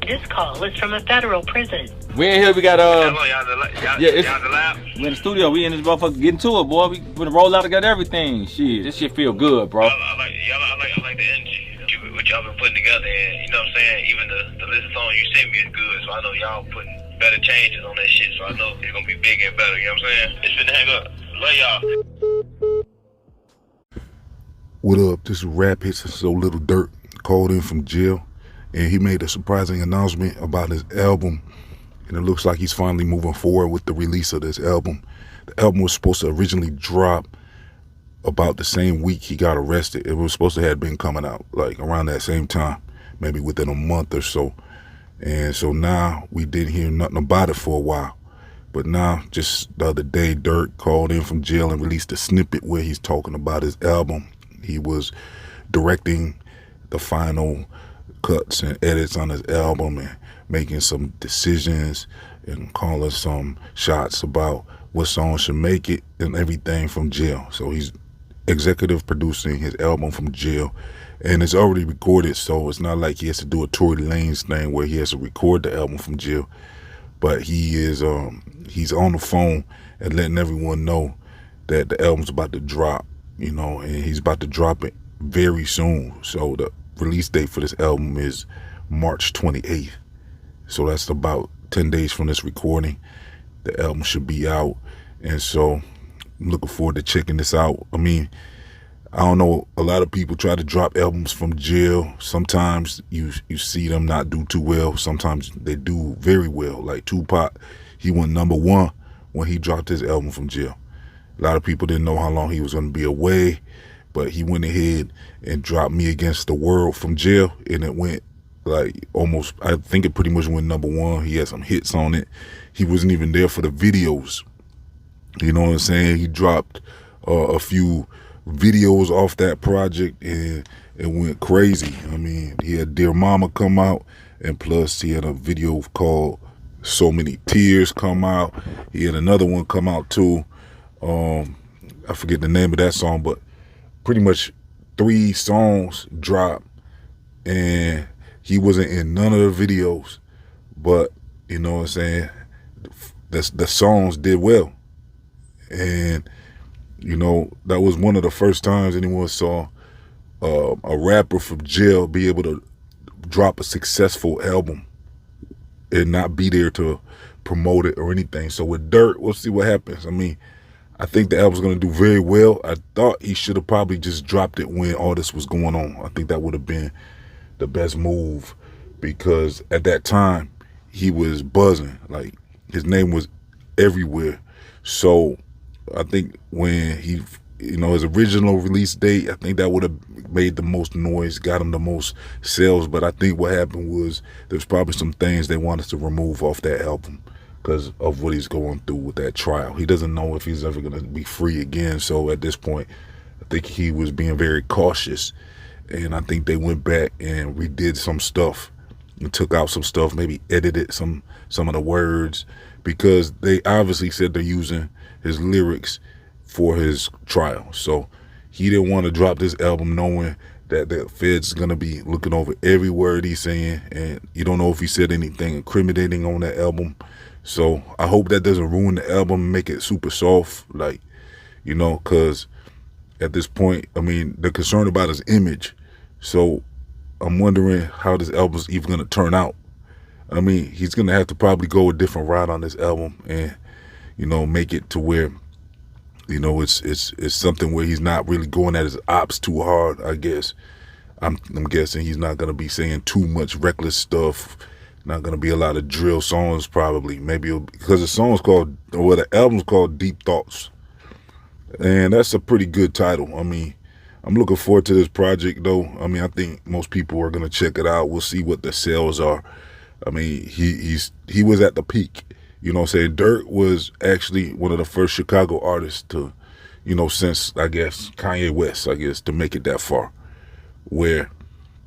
This call is from a federal prison. We in here, we got Hello, y'all the lab? We in the studio, we in this motherfucker getting to it, boy. We gonna roll out together everything. Shit, this shit feel good, bro. I like the energy what y'all been putting together, and you know what I'm saying, even the list of songs you sent me is good, so I know y'all putting better changes on that shit, so I know it's gonna be bigger and better, you know what I'm saying? It's finna hang up. Love y'all. What up? This is Rap HITZ. So Lil Durk called in from jail, and he made a surprising announcement about his album, and it looks like he's finally moving forward with the release of this album. The album was supposed to originally drop about the same week he got arrested. It was supposed to have been coming out like around that same time, maybe within a month or so. And so now we didn't hear nothing about it for a while. But now, just the other day, Durk called in from jail and released a snippet where he's talking about his album. He was directing the final cuts and edits on his album and making some decisions and calling some shots about what songs should make it and everything from jail. So he's executive producing his album from jail, and it's already recorded, so it's not like he has to do a Tory Lanez thing where he has to record the album from jail. But he is he's on the phone and letting everyone know that the album's about to drop, you know, and he's about to drop it very soon. So the release date for this album is March 28th. So that's about 10 days from this recording. The album should be out, and so I'm looking forward to checking this out. I mean, I don't know, a lot of people try to drop albums from jail. Sometimes you see them not do too well. Sometimes they do very well. Like Tupac, he went #1 when he dropped his album from jail. A lot of people didn't know how long he was going to be away, but he went ahead and dropped Me Against the World from jail, and it went like almost, I think it pretty much went #1. He had some hits on it. He wasn't even there for the videos. You know what I'm saying? He dropped a few videos off that project, and it went crazy. I mean, he had Dear Mama come out, and plus he had a video called So Many Tears come out. He had another one come out too. I forget the name of that song, but pretty much 3 songs dropped, and he wasn't in none of the videos, but you know what I'm saying, the songs did well. And you know, that was one of the first times anyone saw a rapper from jail be able to drop a successful album and not be there to promote it or anything. So with Durk, we'll see what happens. I mean, I think the album's going to do very well. I thought he should have probably just dropped it when all this was going on. I think that would have been the best move, because at that time he was buzzing. Like, his name was everywhere. So I think when he, you know, his original release date, I think that would have made the most noise, got him the most sales. But I think what happened was there's probably some things they wanted to remove off that album because of what he's going through with that trial. He doesn't know if he's ever going to be free again. So at this point, I think he was being very cautious. And I think they went back and redid some stuff and took out some stuff, maybe edited some of the words, because they obviously said they're using his lyrics for his trial. So he didn't want to drop this album knowing that the feds gonna be looking over every word he's saying, and you don't know if he said anything incriminating on that album. So I hope that doesn't ruin the album and make it super soft, like, you know, because at this point, I mean, they're concerned about his image. So I'm wondering how this album's even gonna turn out. I mean, he's gonna have to probably go a different route on this album and, you know, make it to where, you know, it's something where he's not really going at his ops too hard, I guess. I'm guessing he's not gonna be saying too much reckless stuff. Not gonna be a lot of drill songs probably. Maybe because the album's called Deep Thoughts, and that's a pretty good title. I mean, I'm looking forward to this project though. I mean, I think most people are gonna check it out. We'll see what the sales are. I mean, he was at the peak. You know what I'm saying? Durk was actually one of the first Chicago artists to, you know, since, I guess, Kanye West, I guess, to make it that far, where,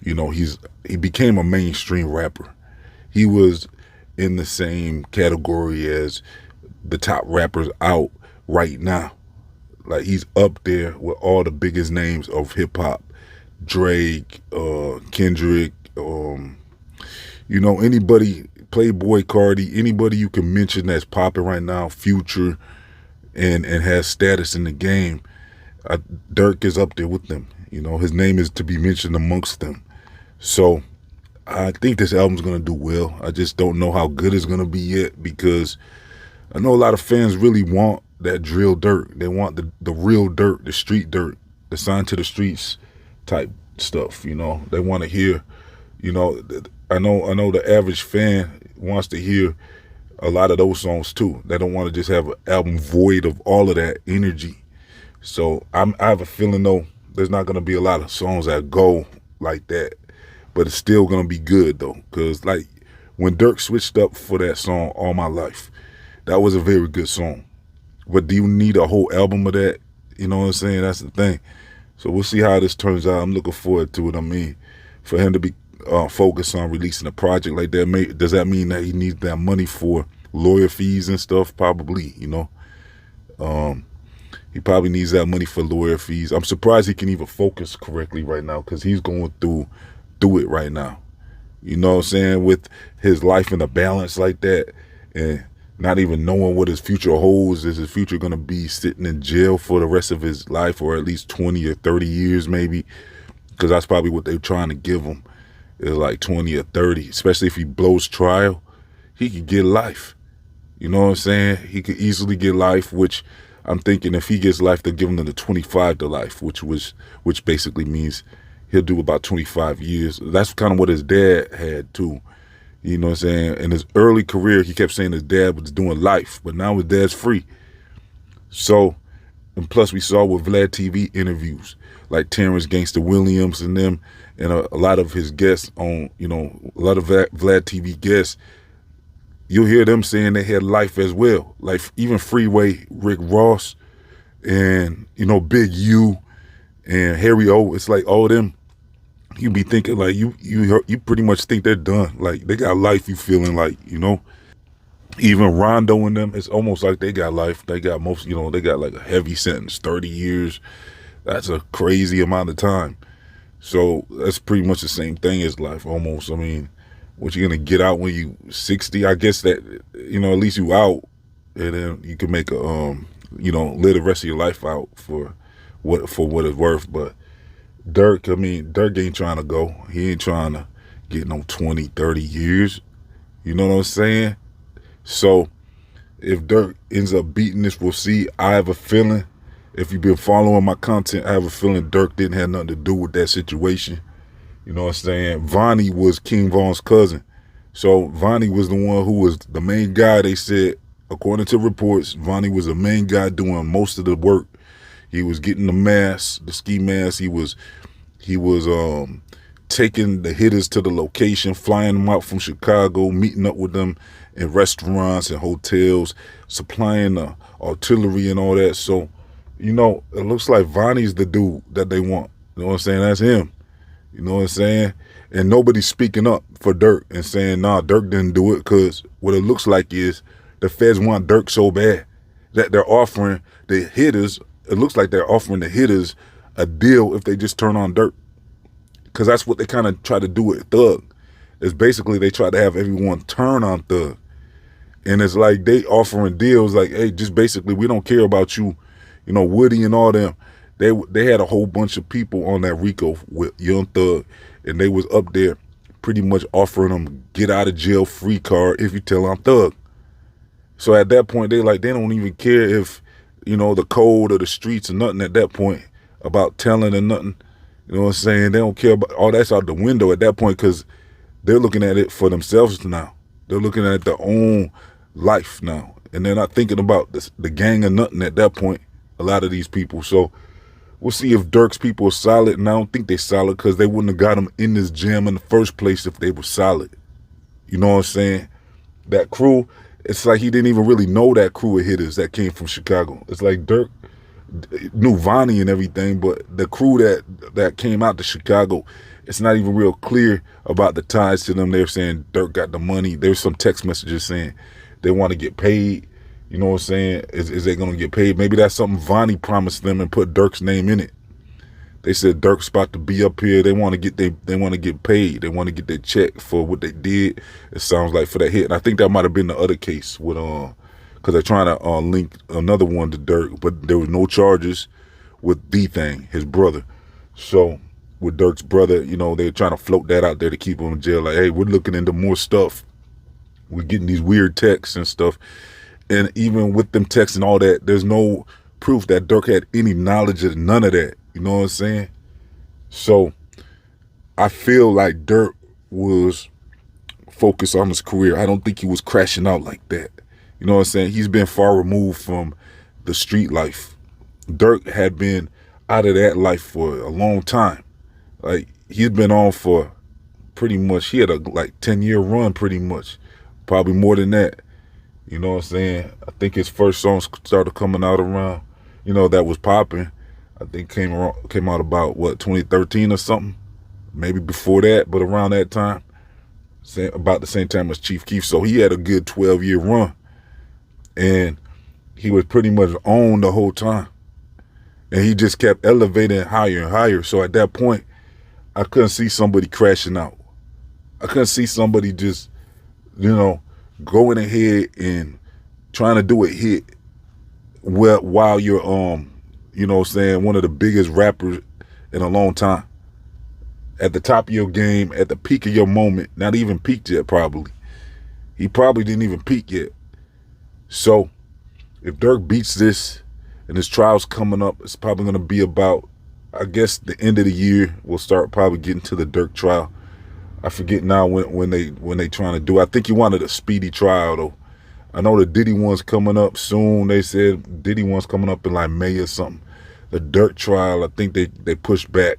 you know, he became a mainstream rapper. He was in the same category as the top rappers out right now. Like, he's up there with all the biggest names of hip hop. Drake, Kendrick, You know, anybody, Playboy Cardi, anybody you can mention that's popping right now, Future, and has status in the game, Durk is up there with them. You know, his name is to be mentioned amongst them. So I think this album's gonna do well. I just don't know how good it's gonna be yet, because I know a lot of fans really want that drill Durk. They want the real Durk, the street Durk, the sign to the streets type stuff. You know, they want to hear. You know, I know the average fan wants to hear a lot of those songs too. They don't want to just have an album void of all of that energy. So I have a feeling though, there's not gonna be a lot of songs that go like that, but it's still gonna be good though, because like when Durk switched up for that song All My Life, that was a very good song. But do you need a whole album of that? You know what I'm saying? That's the thing. So we'll see how this turns out. I'm looking forward to it. I mean, for him to be focused on releasing a project like that, does that mean that he needs that money for lawyer fees and stuff? Probably, you know. He probably needs that money for lawyer fees. I'm surprised he can even focus correctly right now, because he's going through it right now. You know what I'm saying? With his life in a balance like that, and not even knowing what his future holds. Is his future going to be sitting in jail for the rest of his life, or at least 20 or 30 years maybe? Because that's probably what they're trying to give him, is like 20 or 30. Especially if he blows trial, he could get life. You know what I'm saying? He could easily get life, which I'm thinking if he gets life, they'll give him the 25 to life, which basically means he'll do about 25 years. That's kind of what his dad had too. You know what I'm saying? In his early career, he kept saying his dad was doing life, but now his dad's free. So, and plus we saw with Vlad TV interviews, like Terrence Gangster Williams and them, and a lot of his guests on, you know, a lot of Vlad TV guests, you'll hear them saying they had life as well. Like even Freeway, Rick Ross, and, you know, Big U, and Harry O. It's like all them, you be thinking like you pretty much think they're done. Like they got life, you feeling like, you know. Even Rondo and them, it's almost like they got life. They got most, you know, they got like a heavy sentence, 30 years. That's a crazy amount of time. So that's pretty much the same thing as life almost. I mean, what you gonna get out when you 60? I guess that, you know, at least you out, and then you can make a you know, live the rest of your life out for what it's worth. But Durk, I mean, Durk ain't trying to go. He ain't trying to get no 20, 30 years. You know what I'm saying? So if Durk ends up beating this, we'll see. I have a feeling, if you've been following my content, I have a feeling Durk didn't have nothing to do with that situation. You know what I'm saying? Vonnie was King Von's cousin. So Vonnie was the one who was the main guy. They said, according to reports, Vonnie was the main guy doing most of the work. He was getting the mask, the ski mask. He was taking the hitters to the location, flying them out from Chicago, meeting up with them in restaurants and hotels, supplying the artillery and all that. So, you know, it looks like Vonnie's the dude that they want. You know what I'm saying? That's him. You know what I'm saying? And nobody's speaking up for Durk and saying, nah, Durk didn't do it, because what it looks like is the feds want Durk so bad that they're offering the hitters, it looks like they're offering the hitters a deal if they just turn on Durk. Because that's what they kind of try to do with Thug. Is basically they try to have everyone turn on Thug. And it's like they offering deals like, hey, just basically we don't care about you. You know, Woody and all them. They had a whole bunch of people on that RICO with Young Thug, and they was up there pretty much offering them get out of jail free card if you tell on Thug. So at that point, they don't even care if, you know, the code or the streets or nothing at that point about telling or nothing. You know what I'm saying? They don't care about all that's out the window at that point, because they're looking at it for themselves now. They're looking at their own life now, and they're not thinking about the gang or nothing at that point, a lot of these people. So we'll see if Durk's people are solid, and I don't think they're solid, because they wouldn't have got him in this jam in the first place if they were solid. You know what I'm saying? That crew, it's like he didn't even really know that crew of hitters that came from Chicago. It's like Durk knew Vonnie and everything, but the crew that came out to Chicago, it's not even real clear about the ties to them. They're saying Durk got the money. There's some text messages saying they want to get paid. You know what I'm saying? Is they going to get paid? Maybe that's something Vonnie promised them and put Durk's name in it. They said Durk's about to be up here. They want to get paid. They want to get their check for what they did. It sounds like for that hit. And I think that might have been the other case with because they're trying to link another one to Durk, but there was no charges with D-Thing, his brother. So with Durk's brother, you know, they're trying to float that out there to keep him in jail. Like, hey, we're looking into more stuff. We're getting these weird texts and stuff. And even with them texts and all that, there's no proof that Durk had any knowledge of none of that. You know what I'm saying? So I feel like Durk was focused on his career. I don't think he was crashing out like that. You know what I'm saying? He's been far removed from the street life. Durk had been out of that life for a long time. Like, he's been on for pretty much, he had a 10-year run pretty much. Probably more than that. You know what I'm saying? I think his first songs started coming out around, you know, that was popping. I think came out about, 2013 or something? Maybe before that, but around that time. About the same time as Chief Keef. So he had a good 12-year run. And he was pretty much on the whole time. And he just kept elevating higher and higher. So at that point, I couldn't see somebody crashing out. I couldn't see somebody just, you know, going ahead and trying to do a hit while you're, you know what I'm saying, one of the biggest rappers in a long time. At the top of your game, at the peak of your moment, not even peaked yet probably. He probably didn't even peak yet. So if Durk beats this and his trial's coming up, it's probably going to be about, I guess, the end of the year. We'll start probably getting to the Durk trial. I forget now when they trying to do it. I think he wanted a speedy trial though. I know the Diddy one's coming up soon. They said Diddy one's coming up in like May or something. The Durk trial, I think they pushed back.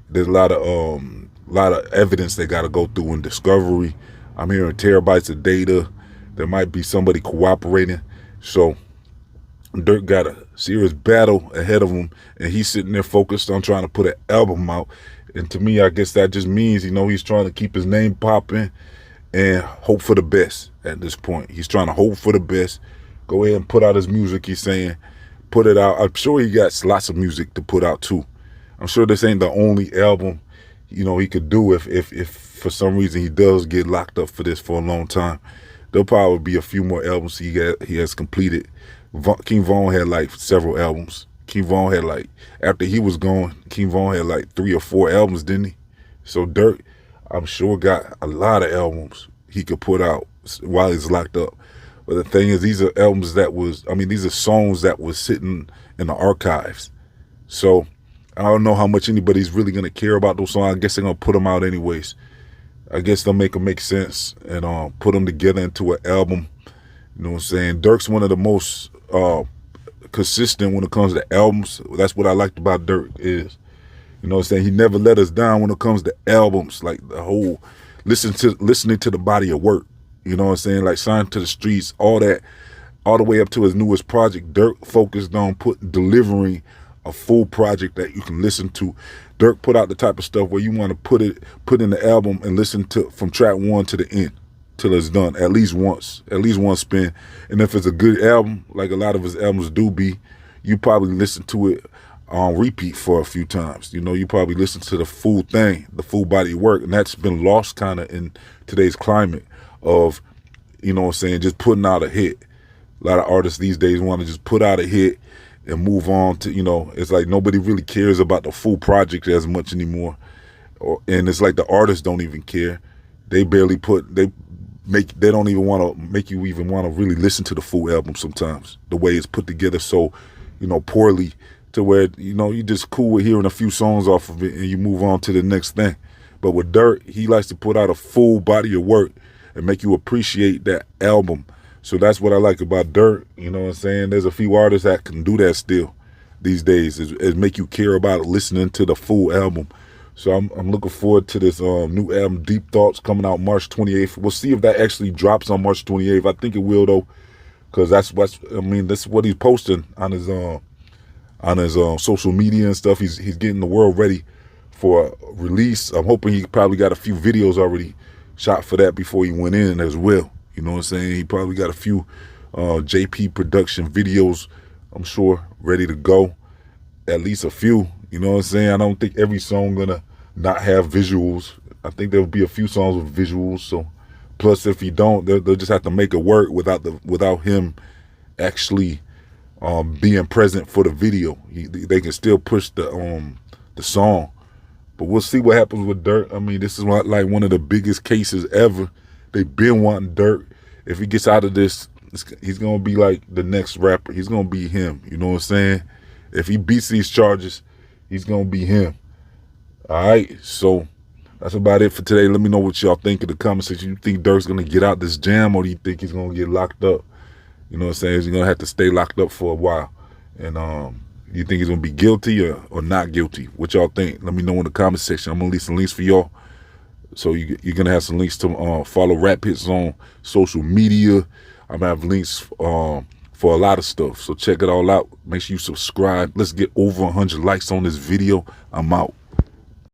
There's a lot of evidence they got to go through in discovery. I'm hearing terabytes of data. There might be somebody cooperating. So Durk got a serious battle ahead of him, and he's sitting there focused on trying to put an album out. And to me, I guess that just means, you know, he's trying to keep his name popping and hope for the best at this point. He's trying to hope for the best. Go ahead and put out his music, he's saying. Put it out. I'm sure he got lots of music to put out too. I'm sure this ain't the only album, you know, he could do if for some reason he does get locked up for this for a long time. There'll probably be a few more albums he has completed. King Von had like several albums. King Von had like, after he was gone, King Von had like 3 or 4 albums, didn't he? So Durk, I'm sure, got a lot of albums he could put out while he's locked up. But the thing is, these are albums these are songs that was sitting in the archives. So I don't know how much anybody's really going to care about those songs. I guess they're going to put them out anyways. I guess they'll make them make sense and put them together into an album. You know what I'm saying? Durk's one of the most consistent when it comes to albums. That's what I liked about Durk is, you know what I'm saying, he never let us down when it comes to albums, like the whole listening to the body of work, you know what I'm saying, like Signed to the Streets, all that, all the way up to his newest project. Durk focused on delivering a full project that you can listen to. Durk put out the type of stuff where you want to put in the album and listen to from track 1 to the end till it's done, at least one spin. And if it's a good album, like a lot of his albums do be, you probably listen to it on repeat for a few times. You know, you probably listen to the full thing, the full body of work, and that's been lost kind of in today's climate of, you know what I'm saying, just putting out a hit. A lot of artists these days want to just put out a hit and move on to, you know, it's like nobody really cares about the full project as much anymore. And it's like the artists don't even care. They barely they don't even want to make you even want to really listen to the full album sometimes, the way it's put together so, you know, poorly, to where, you know, you just cool with hearing a few songs off of it and you move on to the next thing. But with Durk, he likes to put out a full body of work and make you appreciate that album. So that's what I like about Durk, you know what I'm saying? There's a few artists that can do that still these days, is make you care about listening to the full album. So I'm looking forward to this new album, Deep Thoughts, coming out March 28th. We'll see if that actually drops on March 28th. I think it will though, because that's what he's posting on his social media and stuff. He's getting the world ready for a release. I'm hoping he probably got a few videos already shot for that before he went in as well. You know what I'm saying? He probably got a few JP production videos, I'm sure, ready to go. At least a few. You know what I'm saying? I don't think every song gonna not have visuals. I think there'll be a few songs with visuals. So, plus if he don't, they'll just have to make it work without him actually being present for the video. They can still push the song. But we'll see what happens with Durk. I mean, this is like one of the biggest cases ever. They've been wanting Durk. If he gets out of this, he's going to be like the next rapper. He's going to be him. You know what I'm saying? If he beats these charges, he's going to be him. All right? So that's about it for today. Let me know what y'all think in the comment section. You think Durk's going to get out this jam, or do you think he's going to get locked up? You know what I'm saying? He's going to have to stay locked up for a while. And you think he's going to be guilty or not guilty? What y'all think? Let me know in the comment section. I'm going to leave some links for y'all. So you're going to have some links to follow Rap HITZ on social media. I'm going to have links for a lot of stuff. So check it all out. Make sure you subscribe. Let's get over 100 likes on this video. I'm out.